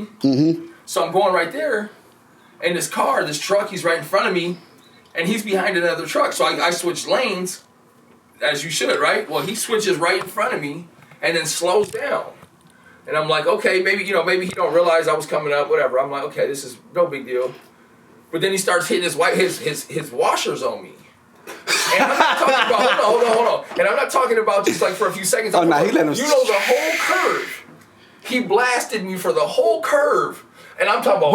Mm-hmm. So I'm going right there, and this truck, he's right in front of me, and he's behind another truck. So I switch lanes, as you should, right? Well, he switches right in front of me, and then slows down. And I'm like, okay, maybe he don't realize I was coming up, whatever. I'm like, okay, this is no big deal. But then he starts hitting his washers on me. And I'm not talking about, hold on. And I'm not talking about just like for a few seconds. Oh, no, he let him... You know, the whole curve. He blasted me for the whole curve. And I'm talking about...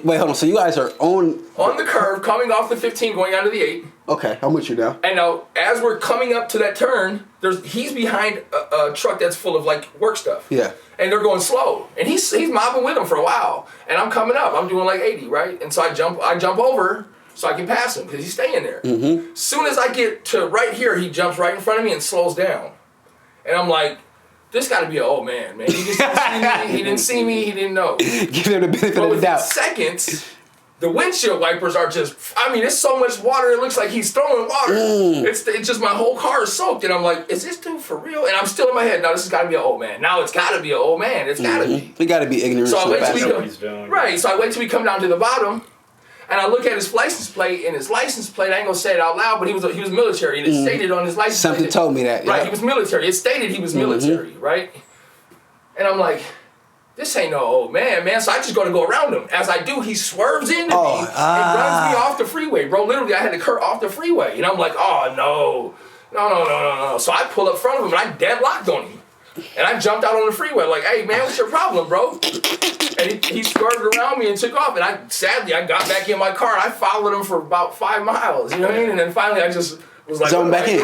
Wait, hold on. So you guys are on the curve, coming off the 15, going onto the 8. Okay, I'm with you now. And now, as we're coming up to that turn, he's behind a truck that's full of, like, work stuff. Yeah. And they're going slow. And he's mobbing with him for a while. And I'm coming up. I'm doing, like, 80, right? And so I jump over so I can pass him because he's staying there. Mm-hmm. Soon as I get to right here, he jumps right in front of me and slows down. And I'm like... This got to be an old man. He just didn't see me. He didn't see me. He didn't know. Give him the benefit of the doubt. Seconds, the windshield wipers are just... I mean, there's so much water. It looks like he's throwing water. It's just my whole car is soaked. And I'm like, is this dude for real? And I'm still in my head, no, this has got to be an old man. Now it's got to be an old man. It's got to be. He got to be ignorant. So I wait till So I wait till we come down to the bottom. And I look at his license plate, and his license plate, I ain't gonna say it out loud, but he was military, and it stated on his license plate. Something told me that. Right, he was military. It stated he was military, right? And I'm like, this ain't no old man. So I just gonna go around him. As I do, he swerves into me and runs me off the freeway, bro. Literally, I had to curve off the freeway. And I'm like, oh, no. So I pull up front of him, and I deadlocked on him. And I jumped out on the freeway like, hey, man, what's your problem, bro? And he swerved around me and took off. And I got back in my car. And I followed him for about 5 miles. You know what I mean? And then finally I just was like... Zone back in.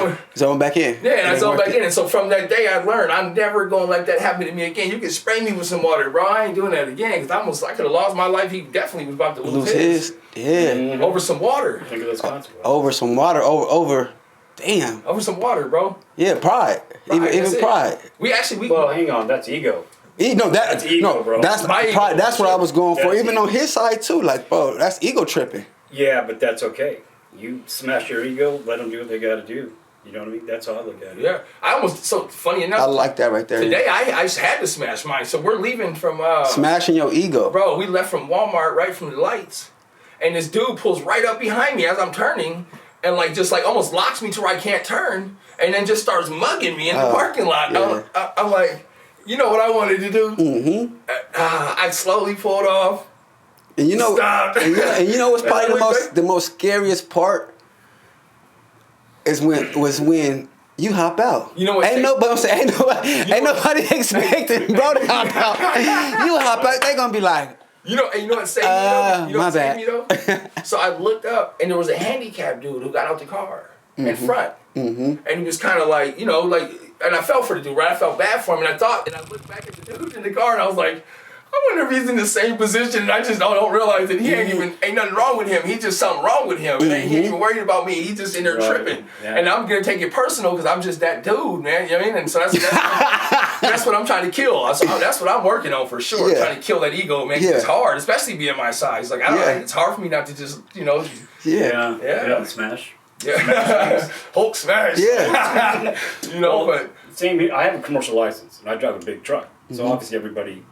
Yeah, and I zoned back in. And so from that day I learned I'm never going to let that happen to me again. You can spray me with some water, bro. I ain't doing that again. Because I could have lost my life. He definitely was about to lose his. Yeah. Over some water. Think of those consequences. Over some water. Over... Damn. Over some water, bro. Yeah, pride. Even pride. Well, hang on. That's ego. That's ego, bro. That's my pride. ego. That's what I was going for. That's Even ego. on his side too. Like, bro, that's ego tripping. Yeah, but that's okay. You smash your ego, let them do what they got to do. You know what I mean? That's how I look at it. Yeah. So funny enough. I like that right there. Today I just had to smash mine. So we're leaving from... Smashing your ego. Bro, we left from Walmart right from the lights. And this dude pulls right up behind me as I'm turning. And just almost locks me to where I can't turn. And then just starts mugging me in the parking lot. Yeah. I'm like, you know what I wanted to do? Mm-hmm. I slowly pulled off. And you know, Stop. and you know what's probably the most scariest part is when you hop out. You know what? Ain't nobody expecting bro to hop out. You hop out, they gonna be like, You know what saved me though? You know my what saved bad. me though? So I looked up and there was a handicapped dude who got out the car in front. Mm-hmm. And he was kind of like, and I felt for the dude, right? I felt bad for him, and I looked back at the dude in the car, and I was like, I wonder if he's in the same position, and I just don't realize that ain't nothing wrong with him. He just something wrong with him. And he ain't even worried about me. He's just in there tripping. Yeah. And I'm going to take it personal because I'm just that dude, man. You know what I mean? And so that's what I'm trying to kill. That's what I'm working on for sure. Yeah. Trying to kill that ego, man. It's hard, especially being my size. Like, it's hard for me not to just, Yeah. Smash. Yeah. Hulk smash. Yeah. But same here. I have a commercial license and I drive a big truck. So obviously everybody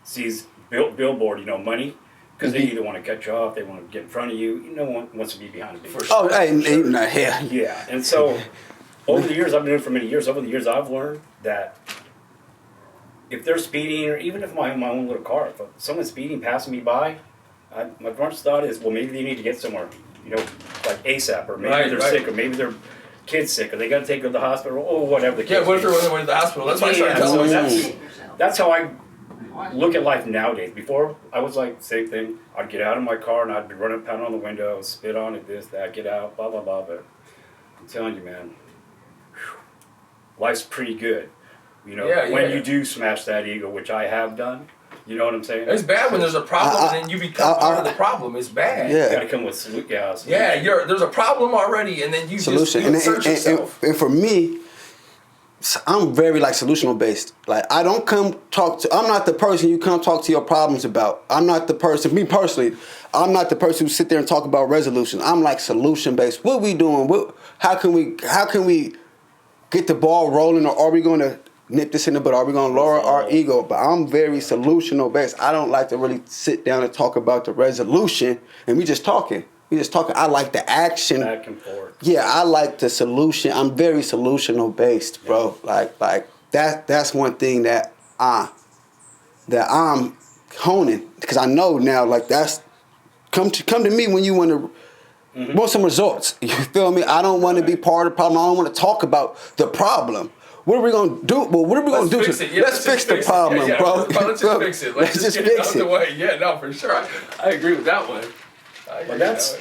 sees billboard, money, because they either want to cut you off, they want to get in front of you. No one wants to be behind a big truck. Oh, ain't not here. Yeah. And so over the years, I've been doing it for many years. Over the years, I've learned that if they're speeding, or even if my own little car, if someone's speeding, passing me by, my first thought is, well, maybe they need to get somewhere, like ASAP, or maybe they're sick, or maybe their kid's sick, or they got to take them to the hospital, or whatever the case. Yeah, what if they're when they went to the hospital? That's why I started telling them. That's how I look at life nowadays. Before, I was like, same thing. I'd get out of my car and I'd be running, pounding on the window, spit on it, this, that, get out, blah, blah, blah. But I'm telling you, man, life's pretty good. When you do smash that ego, which I have done. You know what I'm saying? It's bad when there's a problem and then you become part of the problem. It's bad. Yeah. You gotta come with solution. There's a problem already, and then you solution. just insert yourself. And for me, I'm very solutional based. Like, I don't come talk to. I'm not the person you come talk to your problems about. I'm not the person. Me personally, I'm not the person who sit there and talk about resolution. I'm solution based. What we doing? How can we get the ball rolling, or are we going to nip this in the bud? Are we gonna lower our ego? But I'm very solutional based. I don't like to really sit down and talk about the resolution, and we just talking. I like the action. Back and forth. Yeah, I like the solution. I'm very solutional based, bro. Yeah. Like that's one thing that I'm honing, because I know now, like, that's come to me when you want to want some results. You feel me? I don't want to be part of the problem. I don't want to talk about the problem. What are we gonna do? Well, what are we gonna do? Let's fix the problem, bro. Let's just fix it. Let's just get it out the way. Yeah, no, for sure. I agree with that one. But that's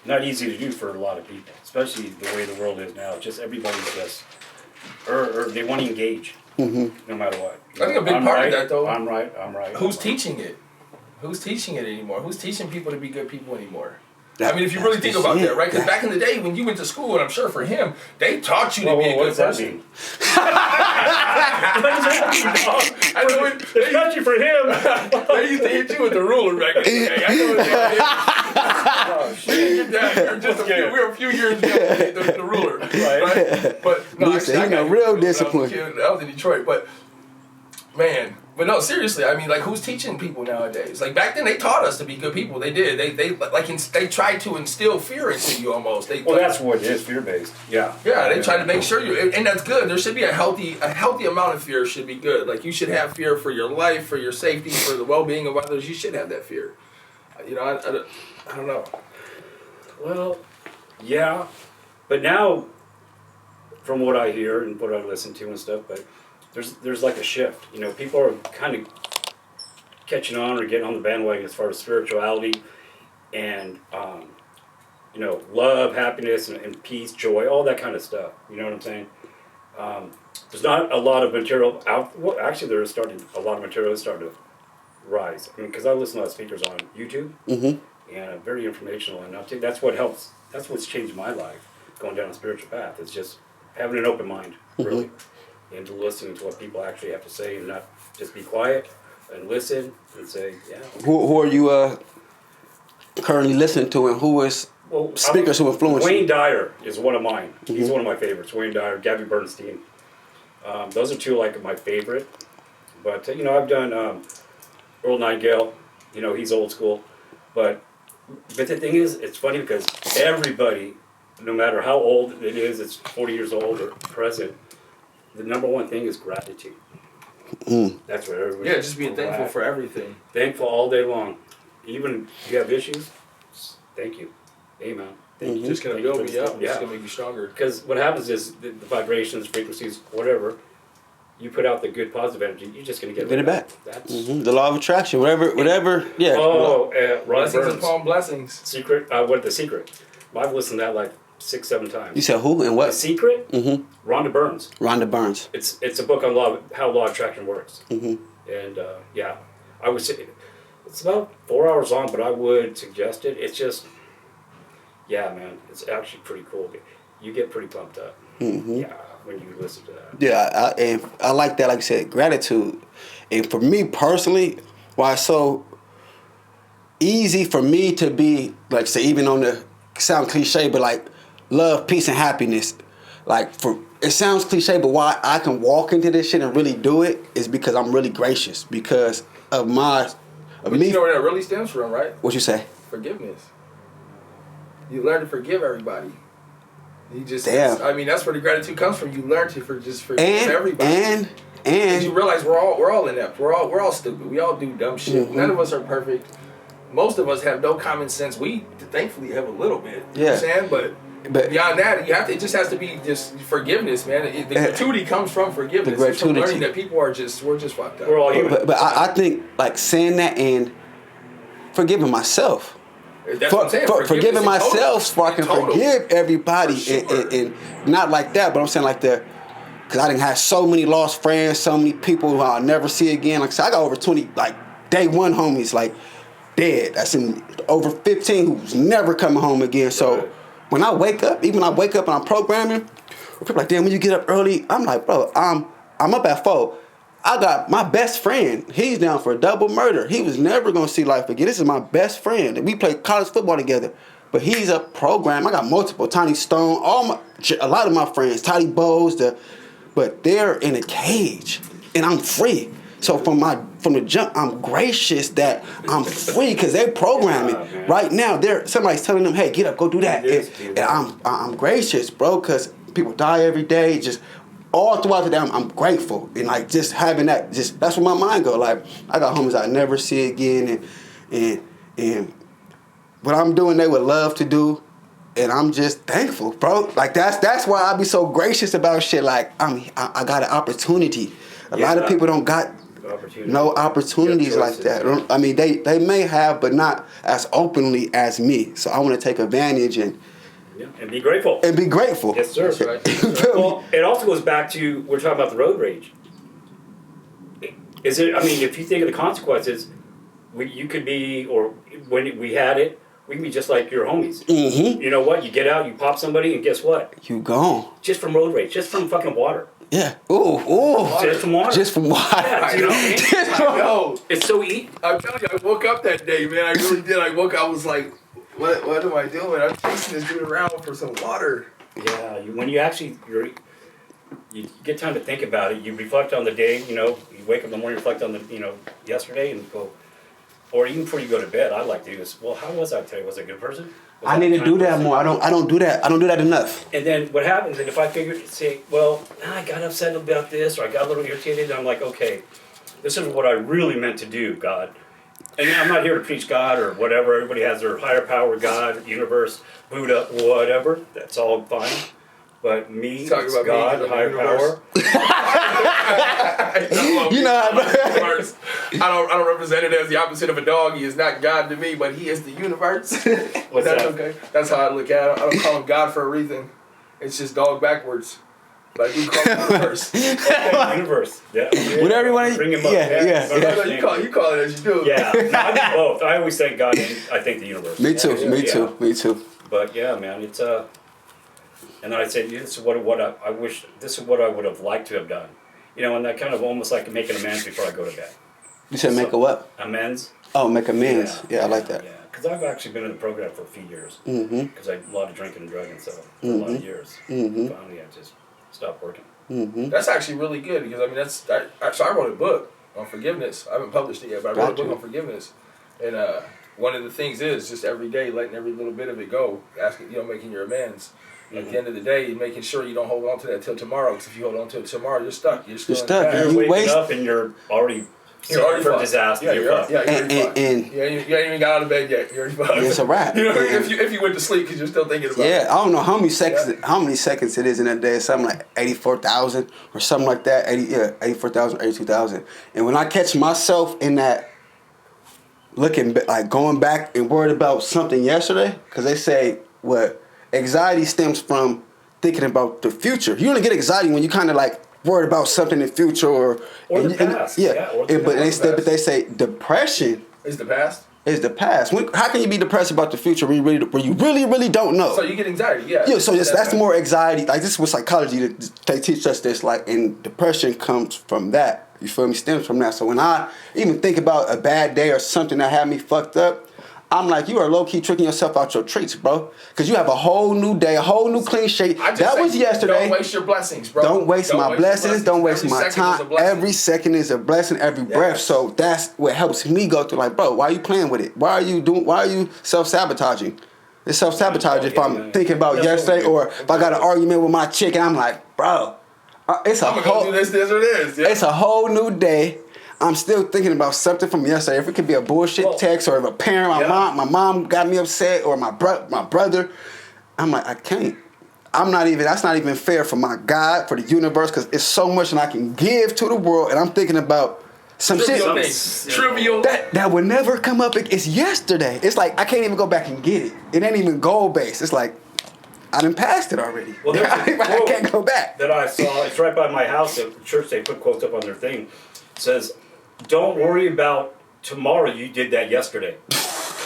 not easy to do for a lot of people, especially the way the world is now. Just everybody's just, or they want to engage, no matter what. I think a big part of that, though. I'm right. Who's teaching it? Who's teaching it anymore? Who's teaching people to be good people anymore? I mean, if you really think about that, right? Because back in the day when you went to school, and I'm sure for him, they taught you to be a good person. I know they taught you for him. They used to hit you with the ruler back in the day. I know what they did. We were a few years ago with the ruler, right? But no, actually, real discipline. I was in Detroit, but man. But no, seriously, I mean, like, who's teaching people nowadays? Like, back then, they taught us to be good people. They did. They tried to instill fear into you almost. That's what it is, fear-based. Yeah. Yeah, they tried to make sure you, and that's good. There should be a healthy amount of fear should be good. Like, you should have fear for your life, for your safety, for the well-being of others. You should have that fear. You know, I don't know. Well, yeah. But now, from what I hear and what I listen to and stuff, but there's like a shift. You know, people are kind of catching on or getting on the bandwagon as far as spirituality and, you know, love, happiness, and peace, joy, all that kind of stuff. You know what I'm saying? There's not a lot of material out. Well, actually, a lot of material is starting to rise. I mean, because I listen to a lot of speakers on YouTube, and very informational. And I'll tell you, that's what helps. That's what's changed my life, going down a spiritual path. It's just having an open mind, really. And to listening to what people actually have to say and not just be quiet and listen and say, yeah. Who are you currently listening to, and who is speakers who influence Wayne you? Dyer is one of mine. He's one of my favorites. Wayne Dyer, Gabby Bernstein. Those are two like my favorite. But, you know, I've done Earl Nightingale. You know, he's old school. But the thing is, it's funny because everybody, no matter how old it is, it's 40 years old or present, the number one thing is gratitude. That's what everybody. Yeah, just being thankful for everything. Thankful all day long. Even if you have issues, thank you. Amen. Thank you. Just gonna build me up. Just gonna make you stronger. Because what happens is the vibrations, frequencies, whatever, you put out the good positive energy, you're just gonna get it back. That's the law of attraction. Whatever. Yeah. Blessings upon blessings. Secret. What The Secret? I've listened to that like 6-7 times. You said who and what? The Secret? Rhonda Burns. Rhonda Burns. It's a book on how law of attraction works. And yeah, I would say it's about 4 hours long, but I would suggest it. It's just, yeah, man, it's actually pretty cool. You get pretty pumped up. Yeah, when you listen to that. Yeah, and I like that. Like I said, gratitude. And for me personally, why it's so easy for me to be, like, say, even on the sound cliche, but like love, peace, and happiness. Like, it sounds cliche, but why I can walk into this shit and really do it is because I'm really gracious, because of me. You know where that really stems from, right? What you say? Forgiveness. You learn to forgive everybody. You just, damn. I mean, that's where the gratitude comes from. You learn to forgive everybody. And you realize we're all inept. We're all stupid. We all do dumb shit. None of us are perfect. Most of us have no common sense. We thankfully have a little bit. You know what I'm saying? But beyond that, it just has to be just forgiveness, man. The gratuity comes from forgiveness. It's from learning that we're just fucked up. We're all human. But I think, like, saying that and forgiving myself. That's what I'm saying. Forgiving myself so I can forgive everybody. And not like that, but I'm saying like because I didn't have so many lost friends, so many people who I'll never see again. Like I said, I got over 20, like, day one homies, like, dead. That's in over 15 who's never coming home again. So when I wake up, and I'm programming, people like, damn, when you get up early, I'm like, bro, I'm up at 4. I got my best friend. He's down for a double murder. He was never gonna see life again. This is my best friend. We played college football together. But he's a program. I got multiple. Tiny Stone, a lot of my friends, Toddy Bowes, but they're in a cage, and I'm free. So from the jump, I'm gracious that I'm free because they're programming right now. Somebody's telling them, "Hey, get up, go do that," and I'm gracious, bro, because people die every day. Just all throughout the day, I'm grateful and like just having that. Just that's where my mind go. Like I got homies I never see again, and what I'm doing, they would love to do. And I'm just thankful, bro. Like that's why I be so gracious about shit. Like I got an opportunity. A lot of people don't got no opportunities like that. I mean, they may have, but not as openly as me. So I want to take advantage and be grateful. And be grateful. Yes, sir. Well, it also goes back to we're talking about the road rage. Is it? I mean, if you think of the consequences, you could be, or when we had it. We can be just like your homies. Mm-hmm. You know what? You get out, you pop somebody, and guess what? You gone. Just from road rage. Just from fucking water. Yeah. Ooh. Just from water. Just from water. Yeah, you know what I mean? Yo, it's so easy. I'm telling you, I woke up that day, man. I really did. I was like, what am I doing? I'm chasing this dude around for some water. Yeah. When you actually, you get time to think about it. You reflect on the day, you know. You wake up in the morning, reflect on the, yesterday, and go. Or even before you go to bed, I like to do this. Well, how was I today? Was I a good person? I need to do that more. I don't do that. I don't do that enough. And then what happens? And if I say, well, I got upset about this, or I got a little irritated, I'm like, okay, this is what I really meant to do, God. And I'm not here to preach God or whatever. Everybody has their higher power, God, universe, Buddha, whatever. That's all fine. But me, it's God, higher power. I don't represent it as the opposite of a dog. He is not God to me, but he is the universe. What's that? Okay. That's how I look at it. I don't call him God for a reason. It's just dog backwards. But I do call him universe. Okay, universe. Yeah. Whatever you want to bring him up. Yeah. You call it as you do. Yeah. No, I do both. I always thank God and I thank the universe. Me too. But yeah, man, it's and then I say, this is what I wish. This is what I would have liked to have done. And that kind of almost like making amends before I go to bed. You said make a what? Amends. Oh, make amends. Yeah, I like that. Yeah, because I've actually been in the program for a few years. Because I had a lot of drinking and drugging and stuff for a lot of years. Finally, I just stopped working. That's actually really good because I wrote a book on forgiveness. I haven't published it yet, but I wrote a book on forgiveness. And one of the things is just every day letting every little bit of it go, asking, making your amends. At the end of the day, making sure you don't hold on to that till tomorrow. Because if you hold on to it tomorrow, you're stuck. You're stuck. You're waking up and you're already for disaster. Yeah, you're already fucked. You ain't even got out of bed yet. You're already fucked. It's a wrap. If you went to sleep because you're still thinking about it. Yeah, I don't know how many seconds it is in a day. Something like 84,000 or something like that. 84,000, 82,000. And when I catch myself in that, going back and worried about something yesterday, because they say anxiety stems from thinking about the future. You only get anxiety when you kind of worried about something in the future or the past. But they say depression is the past. Is the past. How can you be depressed about the future when you really don't know? So you get anxiety, yeah. Yeah. So that's more anxiety. This is what psychology they teach us this. And depression comes from that. You feel me? Stems from that. So when I even think about a bad day or something that had me fucked up, I'm like, you are low-key tricking yourself out your treats, bro. Because you have a whole new day, a whole new clean shake. That was yesterday. Don't waste your blessings, bro. Don't waste my blessings. Don't waste my time. Every second is a blessing, every breath. So that's what helps me go through. Bro, why are you playing with it? Why are you self-sabotaging? It's self-sabotage if I'm thinking about yesterday or if I got an argument with my chick and I'm like, bro, it's a whole... I'm going to do this or this. Yeah. It's a whole new day. I'm still thinking about something from yesterday. If it could be a bullshit text or if a parent, my mom got me upset or my brother, I'm like, I can't. That's not even fair for my God, for the universe, because it's so much that I can give to the world, and I'm thinking about some trivial that would never come up. It's yesterday. It's like I can't even go back and get it. It ain't even goal-based. It's like I done passed it already. Well, I can't go back. That I saw, it's right by my house at the church, they put quotes up on their thing. It says, don't worry about tomorrow, you did that yesterday.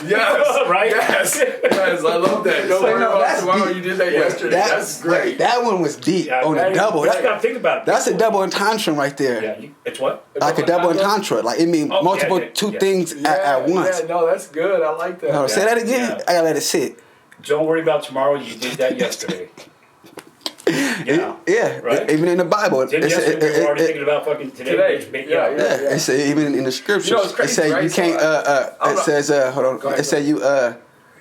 Yes. Right? Yes. I love that. Don't worry about tomorrow, you did that yesterday. That's great. That one was deep on the double. You got to think about it. That's a double entendre right there. Yeah, it's what? Like a double entendre. It means two things at once. Yeah, no, that's good. I like that. Say that again. I got to let it sit. Don't worry about tomorrow, you did that yesterday. Yeah. Right? Even in the Bible. Didn't yesterday we were already thinking about fucking today. Yeah. It say even in the scriptures. You know, it's crazy, it say right? you can't. It says hold on. ahead, It say you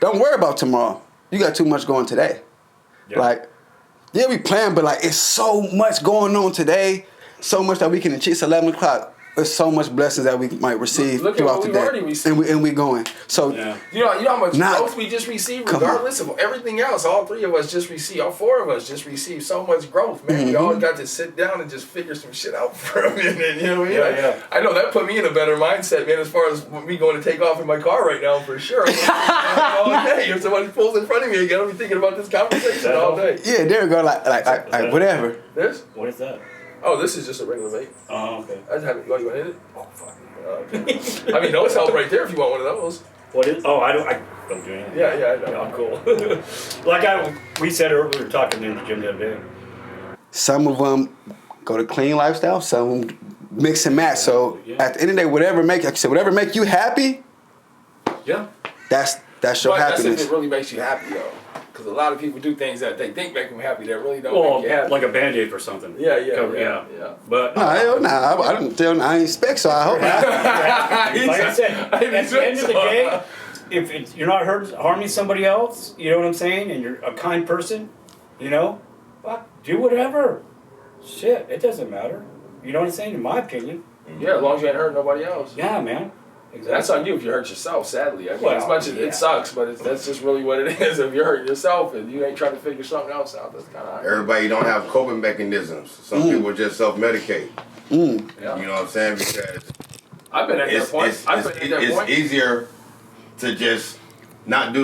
don't worry about tomorrow. You got too much going today. Yeah. Like we plan, but like it's so much going on today. So much that we can achieve. It's 11 o'clock. There's so much blessings that we might receive throughout the day, and we going. So you know how much growth we just received, regardless of everything else. All three of us just received. All four of us just received so much growth, man. We all got to sit down and just figure some shit out for a minute. You know what I mean? Yeah. I know that put me in a better mindset, man. As far as me going to take off in my car right now, for sure. All day, if somebody pulls in front of me again, I'll be thinking about this conversation all day. Yeah, there we go. Like whatever. This? What is that? Oh, this is just a regular vape. Oh, okay. I just have it. You want to hit it? Oh, fuck. Okay. I mean, those help right there if you want one of those. What is? Oh, I don't do anything. Yeah, I know. Yeah, I'm cool. We said earlier, we were talking in the gym the other day. Some of them go to clean lifestyle. Some of them mix and match. So at the end of the day, whatever make you happy. Yeah. That's your happiness. That's if it really makes you happy, though. Because a lot of people do things that they think make them happy that really don't make you happy. Like a Band-Aid for something. Yeah. But I ain't expect, so I hope not. like I said, at the end of the day, if you're not harming somebody else, you know what I'm saying, and you're a kind person, fuck, do whatever. Shit, it doesn't matter. You know what I'm saying? In my opinion. Yeah, as long as you ain't hurt nobody else. Yeah, man. Exactly. That's on you if you hurt yourself, sadly. I mean, Well, as much as it sucks, but that's just really what it is. If you're hurting yourself and you ain't trying to figure something else out, that's kind of Everybody don't have coping mechanisms. Some people just self-medicate. Yeah. You know what I'm saying? Because I've been at that point. it's easier to just not do